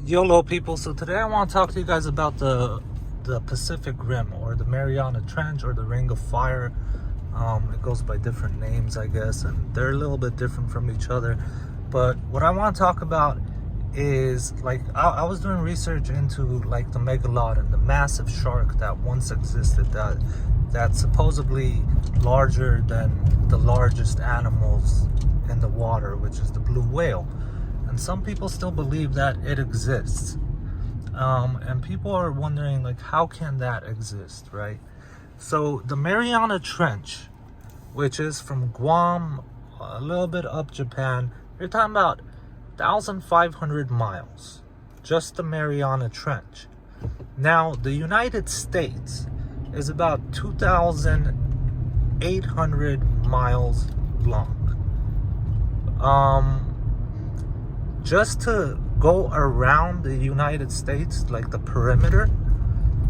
YOLO people, so today I want to talk to you guys about the Pacific Rim, or the Mariana Trench, or the Ring of Fire. It goes by different names, I guess, and they're a little bit different from each other. But what I want to talk about is, like, I was doing research into, like, the megalodon, the massive shark that once existed, that's supposedly larger than the largest animals in the water, which is the blue whale. And some people still believe that it exists. And people are wondering, like, how can that exist, right? So the Mariana Trench, which is from Guam, a little bit up Japan, you're talking about 1,500 miles, just the Mariana Trench. Now, the United States is about 2,800 miles long. Just to go around the United States, like the perimeter,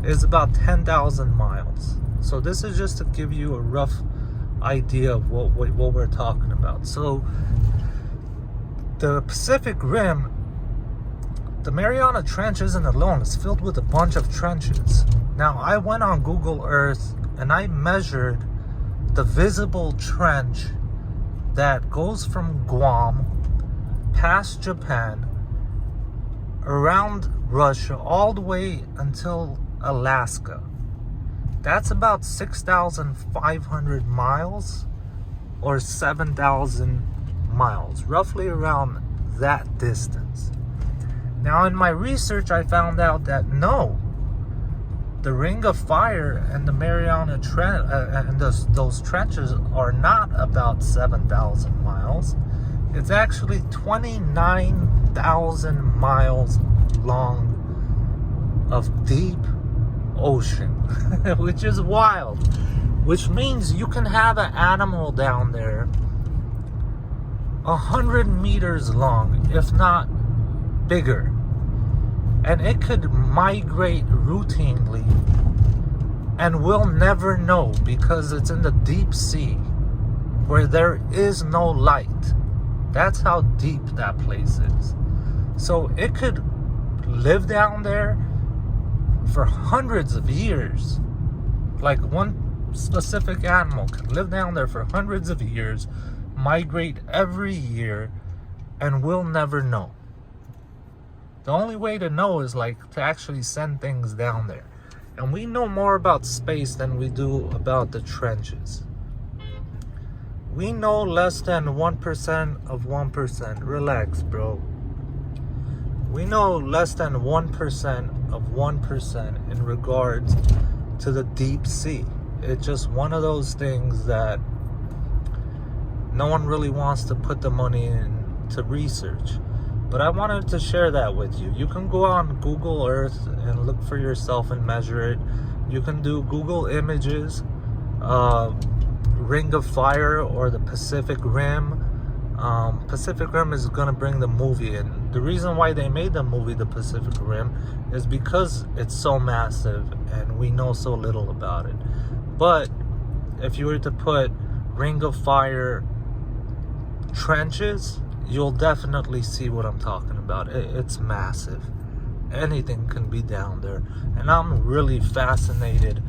is about 10,000 miles. So this is just to give you a rough idea of what we're talking about. So the Pacific Rim, the Mariana Trench isn't alone. It's filled with a bunch of trenches. Now, I went on Google Earth and I measured the visible trench that goes from Guam past Japan, around Russia, all the way until Alaska. That's about 6,500 miles or 7,000 miles, roughly around that distance. Now, in my research, I found out that no, the Ring of Fire and the Mariana Trench and those trenches are not about 7,000 miles. It's actually 29,000 miles long of deep ocean, which is wild. Which means you can have an animal down there 100 meters long, if not bigger. And it could migrate routinely, and we'll never know because it's in the deep sea where there is no light. That's how deep that place is. So it could live down there for hundreds of years. Like, one specific animal could live down there for hundreds of years, migrate every year, and we'll never know. The only way to know is, like, to actually send things down there. And we know more about space than we do about the trenches. We know less than 1% of 1%. Relax, bro. We know less than 1% of 1% in regards to the deep sea. It's just one of those things that no one really wants to put the money in to research. But I wanted to share that with you. You can go on Google Earth and look for yourself and measure it. You can do Google Images, Ring of Fire, or the Pacific Rim. Pacific Rim is gonna bring the movie in. The reason why they made the movie The Pacific Rim is because it's so massive and we know so little about it. But if you were to put Ring of Fire trenches, you'll definitely see what I'm talking about. It's massive. Anything can be down there. And I'm really fascinated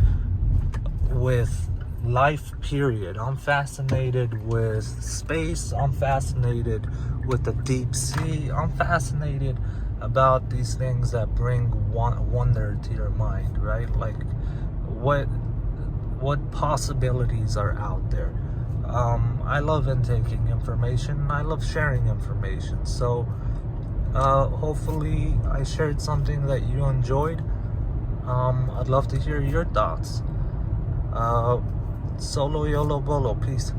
with life, period. I'm fascinated with space. I'm fascinated with the deep sea. I'm fascinated about these things that bring wonder to your mind, right? Like, what possibilities are out there. I love intaking information. I love sharing information. So hopefully I shared something that you enjoyed. I'd love to hear your thoughts. Solo YOLO BOLO. Peace.